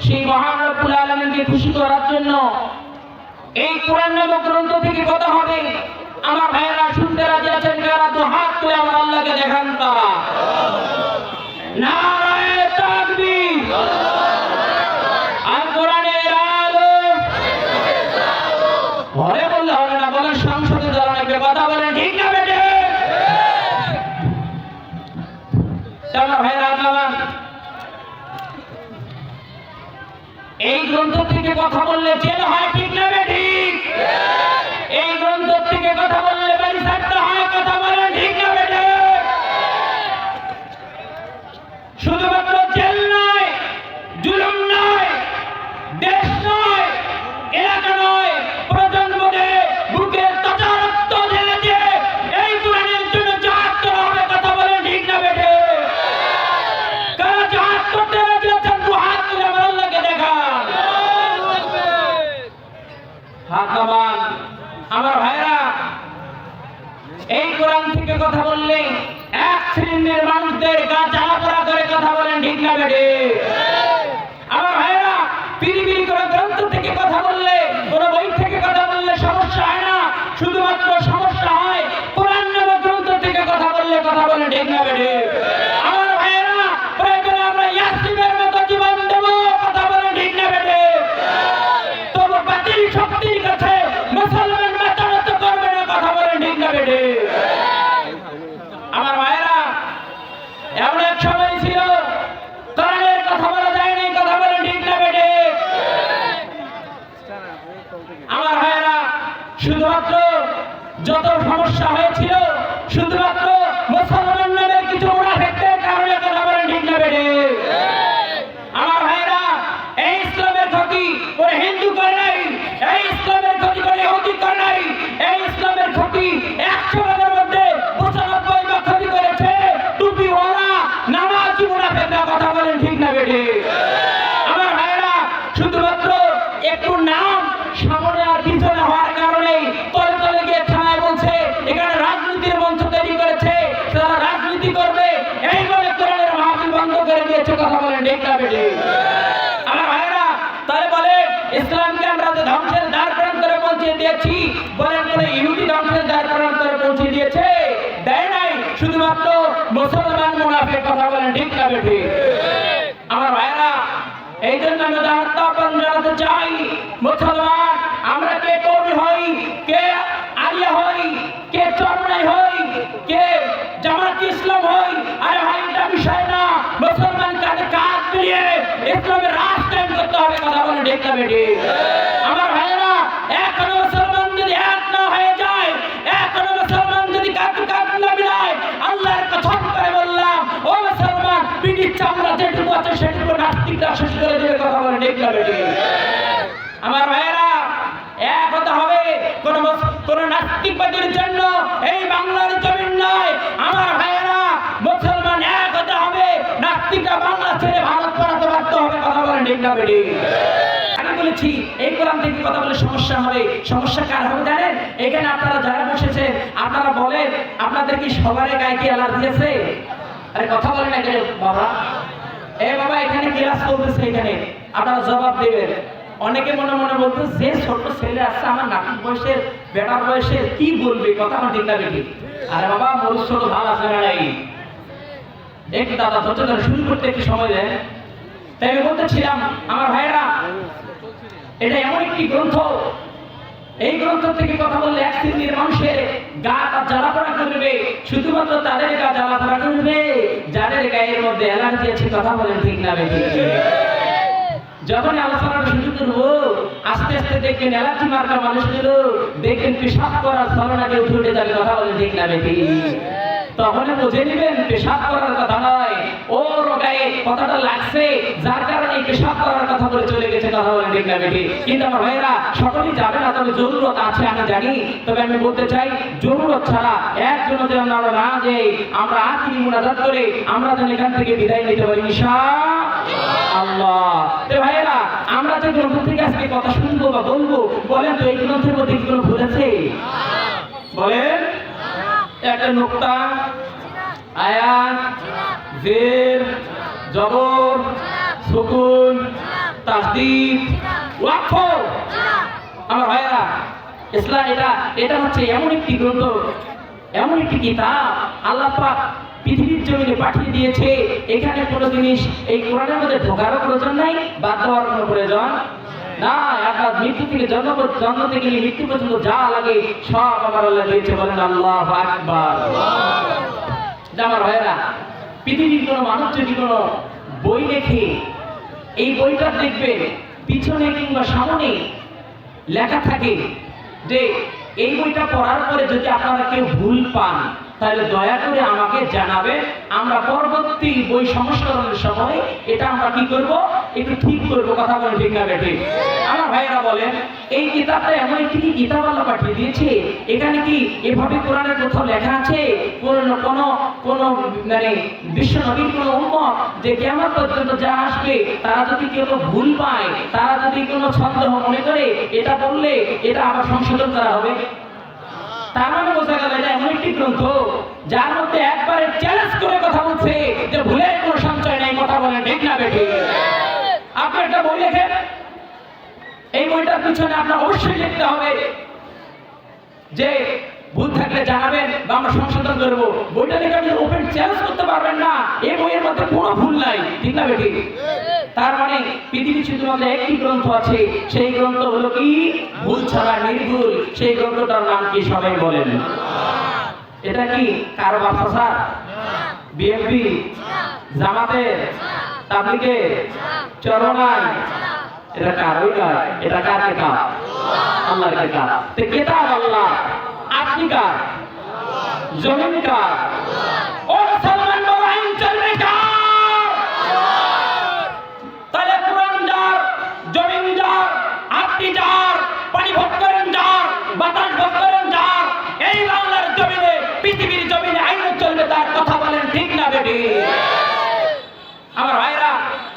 সেই মহান রব্বুল আলামিনকে খুশি করার জন্য এই কোরআন নামক গ্রন্থ থেকে কথা হবে। আমার ভাইয়েরা শুনতে রাজি আছেন কারা? তো হাত তুলে আমার আল্লাহকে দেখান তারা। নারায়ে তাকবীর, আল কোরআনের আলো। ঘরে বললে হবে না, বলেন সংসদে যারা নাকি কথা বলেন, ঠিক না বেটে? আমার ভাইয়েরা আমার এই গ্রন্থ থেকে কথা বললে জেল হয়, ঠিক না বেঠিক? এই গ্রন্থ থেকে কথা বললে বাড়ি ছাড়তে হয়, কথা বলেন, ঠিক না বেঠে? শুধুমাত্র জেল নয়, জুলুম নয়, দেশ নয়, এলাকা নয়, প্রজন্মকে বুকে তাজা রক্ত ঢেলে দিয়ে এই কোরআনের জন্য জাহাদ করা হবে, কথা বলেন, ঠিক না বেঠে? কারা জাহাদ করতে রাজি আছেন? দু হাত তুলে আমার আল্লাহকে দেখান। হাত নামান। আমার ভাইরা, এই কোরআন থেকে কথা বললে এক শ্রেণীর মানুষদের গা জ্বালাপোড়া করে, কথা বলেন, ঠিক না বেঠে? আমার ভাইরা, পিরিপিরি করে গ্রন্থ থেকে কথা বললে, কোন বই থেকে কথা বললে সমস্যা হয় না, শুধুমাত্র সমস্যা হয় কোরআন নামক গ্রন্থ থেকে কথা বললে, কথা বলেন, ঠিক না বেঠে? আমার ভাইরা, প্রয়োজনে আমরা ইয়াসিনের মতো জীবন দেব, কথা বলেন, ঠিক না বেঠে? তবু বাতিল শক্তির কাছে মুসলমান মাথা নত করবে না, কথা বলেন, ঠিক না বেঠে? আমার ভাইরা, এমন এক সময় ছিল কোরআনের কথা বলা যায়নি, কথা বলেন, ঠিক না বেঠে? আমার ভাইরা, শুধুমাত্র যত সমস্যা হয়েছিল শুধুমাত্র মুসলমান নামের কিছু মুনাফিকদের কারণে, কথা বলেন, ঠিক না বেঠে? আমার ভাইরা, এই ইসলামের ক্ষতি করে হিন্দু করে নাই, এই ইসলামের ক্ষতি করে ইহুদি করে নাই, এই ইসলামের ক্ষতি 100 ভাগের মধ্যে 95 ভাগ ক্ষতি করেছে টুপিওয়ালা নামাজি মুনাফিকরা, কথা বলেন, ঠিক না বেঠে? আমার ভাইরা, শুধুমাত্র একটু নাম সামনে আর পিছনে হওয়ার কারণে তলে তলে গিয়ে থানায় বলছে এখানে রাজনীতির মঞ্চ তৈরি করেছে, তারা রাজনীতি করবে, এই বলে কোরআনের মাহফিল বন্ধ করে দিয়েছে, কথা বলেন, ঠিক না বেঠে? আমার ভাইরা, তাহলে বলে ইসলামকে আমরা ধ্বংসের দ্বার প্রান্তরে পৌঁছে দিয়েছি, বলেন কোন ইহুদি ধ্বংসের দ্বার প্রান্তরে পৌঁছে দিয়েছে? দেয় নাই, শুধুমাত্র মুসলমান মুনাফিক, কথা বলেন, ঠিক না বেঠে? আমার ভাইরা, এই জন্য আমি আহ্বান জানাতে চাই, মুসলমান আমরা কে কবি হই, কে আলিয়া হই, কে চরমাই হই, কে জামাত ইসলাম হই, আরে ভাই এটা বিষয় না। মুসলমান কাঁধে কাঁধ মিলিয়ে ইসলামের রাষ্ট্র কায়েম করতে হবে, কথা বলেন, ঠিক না বেঠে? আমার ভাইরা, এখনো মুসলমান যদি এক না হয়ে যায়, এখনো মুসলমান যদি কাঁধে কাঁধ না মিলায়, আল্লাহর কসম করে বললাম, ও মুসলমান, পিঠির চামড়া যেটুকু আছে সেটুকু নাস্তিকরা শেষ করে দেবে, কথা বলেন, ঠিক না বেঠে? আমার ভাইয়েরা, এক হতে হবে। কোন নাস্তিকবাদের জন্য এই বাংলার জমিন নয়। আমার ভাইয়েরা, মুসলমান এক হতে হবে, নাস্তিকরা বাংলা ছেড়ে ভারত পালাতে বাধ্য হবে, কথা বলেন, ঠিক না বেঠে? আমি বলেছি এই কোরআন থেকে কথা বলে সমস্যা হবে। সমস্যা কার হবে জানেন? এখানে আপনারা যারা বসেছেন, আপনারা বলেন আপনাদের কি সবার গায়ে কি অ্যালার্জি আছে? আরে কথা বলেন না কেন বাবা? বাবা, এখানে ক্লাস চলতেছে, এখানে আপনারা জবাব দেবেন। অনেকে মনে মনে বলতে, যে ছোট ছেলে আসছে আমার নাতির বয়সের, বেটার বয়সের, কি বলবে, কথা আমার ঠিক না বেঠে? আরে বাবা, মরুষ ছোট ভাব আছে না নাই? একটু দাদা ধৈর্য ধরে শুরু করতে একটু সময় দেন। তাই আমি বলতেছিলাম, আমার ভাইয়েরা, এটা এমন একটি গ্রন্থ, এই গ্রন্থ থেকে কথা বললে এক শ্রেণীর মানুষের গা জ্বালাপোড়া করবে, শুধুমাত্র তাদের গা জ্বালাপোড়া করবে যাদের গায়ের মধ্যে অ্যালার্জি আছে, কথা বলেন, ঠিক না বেঠে? যখনই আলোচনার সুযোগ করবো, আস্তে আস্তে দেখবেন অ্যালার্জি মার্কা মানুষগুলো দেখবেন পেশাব করার ছলনাকে উঠে যাবে, কথা বলেন, ঠিক না বেঠে? তখন বুঝে নিবেন পেশাব করার কথা নয়, ওর গায়ে কথাটা লাগছে, যার কারণে পেশাব করার কথা বলে চলে গেছে, কথা বলেন, ঠিক না বেঠে? কিন্তু আমার ভাইয়েরা, সকলেই যাবে না, তবে জরুরত আছে আমি জানি। তবে আমি বলতে চাই, জরুরত ছাড়া একজন যেন আমরা না যাই, আমরা আখিরি মুনাজাত করে আমরা যেন এখান থেকে বিদায় নিতে পারি, ইনশাআল্লাহ। তো ভাইয়েরা, আমরা যে গ্রন্থ থেকে আজকে কথা শুনবো বা বলবো, বলেন তো এই গ্রন্থের মধ্যে কি কোনো ভুল আছে? বলেন, একটা নুকতা, আয়াত, জের, জবর, সুকুন, তাসদীদ, ওয়াকফ। আমার ভাইরা, ইসলাম এটা হচ্ছে এমন একটি গ্রন্থ, এমন একটি কিতাব আল্লাহ পাক পৃথিবীর জমিনে পাঠিয়ে দিয়েছে। এখানে কোনো জিনিস এই কোরআনের মধ্যে ঢোকারও প্রয়োজন নাই, বাদ দেওয়ার কোনো প্রয়োজন না। আপনার মৃত্যু থেকে জন্ম থেকে নিয়ে মৃত্যু পর্যন্ত যা লাগে সব আমার আল্লাহ দিয়েছে। বলেন আল্লাহু আকবার। আমার ভাইরা, পৃথিবীর কোনো মানুষ যদি কোনো বই লেখে, এই বইটা দেখবেন পিছনে কিংবা সামনে লেখা থাকে যে এই বইটা পড়ার পরে যদি আপনারা কেউ ভুল পান তাহলে দয়া করে আমাকে জানাবেন, আমরা পরবর্তী বই সংস্করণের সময় এটা আমরা কি করব, একটু ঠিক করব। কথা বলে ঠিক না বেঠে? আমার ভাইয়েরা বলেন, এই কিতাবটা এমন একটি কি কিতাব আল্লাহ পাঠিয়ে দিয়েছে, এখানে কি এভাবে কোরআনের কোথাও লেখা আছে কোন মানে বিশ্ব নবীর কোন উম্মত যে কিয়ামত পর্যন্ত যা আসবে তারা যদি কেউ ভুল পায়, তারা যদি কোনো সন্দেহ মনে করে, এটা বললে এটা আবার সংশোধন করা হবে? তার মানে বোঝা গেল এটা এমন একটি গ্রন্থ যার মধ্যে একবারে চ্যালেঞ্জ করে কথা বলছে যে ভুলের কোনো সঞ্চয় নাই। কথা বলেন ঠিক না বেঠিক? আপনি একটা বই লেখেন, এই বইটার পিছনে আপনার অবশ্যই লিখতে হবে যে ভুল থাকলে জানাবেন বা আমরা সংশোধন করবো। বইটা লিখে আপনি ওপেন চ্যালেঞ্জ করতে পারবেন না এই বইয়ের মধ্যে কোনো ভুল নাই। ঠিক না বেঠিক? তার মানে পৃথিবীর শুধুমাত্র একটি গ্রন্থ আছে, সেই গ্রন্থ হলো কি ভুল ছাড়া নির্ভুল। সেই গ্রন্থটার নাম কি সবাই বলেন? এটা কি কারো বাপসা, বিএনপি, জামাতের, তাবলীগের, চরমনাই? এটা কারোই নয়। এটা কার কিতাব? আল্লাহর কিতাব। তো কিতাব আল্লাহ, আপনি কার? জমিন কার? ও মুসলমান বলো, আইন চলবে কার? তাহলে কোরআন যার, জমিন যার, আপনি যার, পানি ভোগ করেন যার, বাতাস ভোগ করেন যার, এই বাংলার জমিনে পৃথিবীর জমিনে আইন চলবে তার। কথা বলেন ঠিক না বেটি? আমার ভাইরা,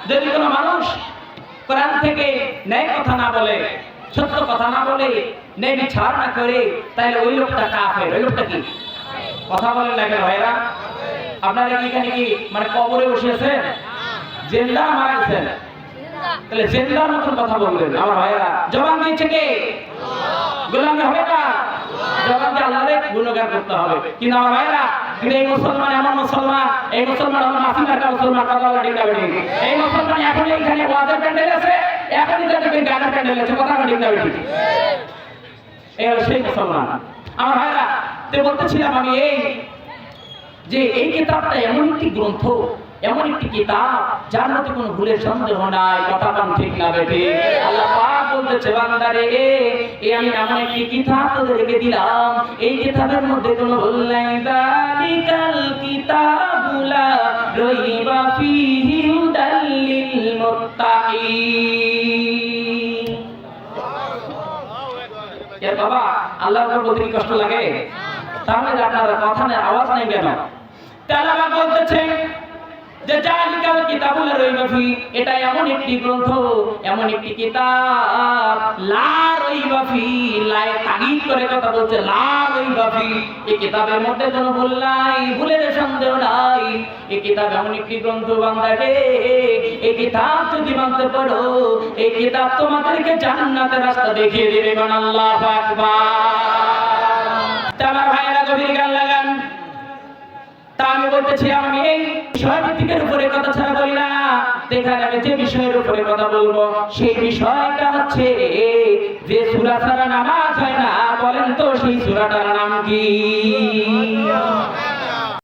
যদি কোনো মানুষ কোরআন থেকে ন্যায় কথা না বলে, সত্য কথা না বলে, ন্যায় বিচার না করে, তাহলে ওই লোকটা কাফের। ওই লোকটা কি? কথা বলেন না কেন ভাইরা? আপনারা এখানে কি মানে কবরে বসেছেন? জিন্দা মারা গেছেন? তাহলে জিন্দার মতন কথা বলবেন। আমার ভাইরা, জবান দিয়েছে কে? গোলামি হবে না, জবান দিয়ে আল্লাহর গুণগান করতে হবে। কিন্তু আমার ভাইরা, এই মুসলমান এমন মুসলমান, এই মুসলমান আমার মাসি মার্কা মুসলমান। কথা বলা ঠিক না বেঠিক? এই মুসলমান এখন এইখানে ওয়াজের প্যান্ডেল আছে, এখনই দেখবেন গানের প্যান্ডেল আছে। কথা ঠিক না বেঠিক? এই হলো সেই মুসলমান। আমার ভাইরা, তো বলতেছিলাম আমি এই কিতাবটা এমন একটি গ্রন্থ, এমন একটি কিতাব যার মধ্যে কোনো ভুলের সন্দেহ নাই। কথা বলেন ঠিক না বেঠিক? আল্লাহ পাক বলতেছে, বান্দারে আমি এমন একটি কিতাব তোদেরকে দিলাম, এই কিতাবের মধ্যে কোনো ভুল নাই। যালিকাল কিতাবু লা রাইবা ফীহি হুদাল লিল মুত্তাকিন। এর বাবা, আল্লাহর উপর বলতে কষ্ট লাগে? তাহলে আপনার কথা নেই, আওয়াজ নেই কেন? তাহলে আবার বলতেছে যে জালিকাল কিতাবু লা রাইবা ফীহি, এটা এমন একটি গ্রন্থ, এমন একটি কিতাব লা রাইবা ফীহি, লা তাগীদ করে কথা বলছে, লা রাইবা ফীহি। এই কিতাবের মধ্যে কোনো ভুল নাই, ভুলের সন্দেহ নাই। এই কিতাব এমন একটি গ্রন্থ, বান্দারে এই কিতাব যদি মানতে পারো, এই কিতাব তোমাদেরকে জান্নাতের রাস্তা দেখিয়ে দিবে। কোন আল্লাহু আকবার। আমার ভাইরা, গভীর গান লাগান। তা আমি বলতেছিলাম, আমি এই বিষয়ভিত্তিকের উপরে কথা ছাড়া বলি না। দেখেন, আমি যে বিষয়ের উপরে কথা বলবো সেই বিষয়টা হচ্ছে যে সূরা ছাড়া নামাজ হয় না। বলেন তো সেই সূরাটার নাম কি?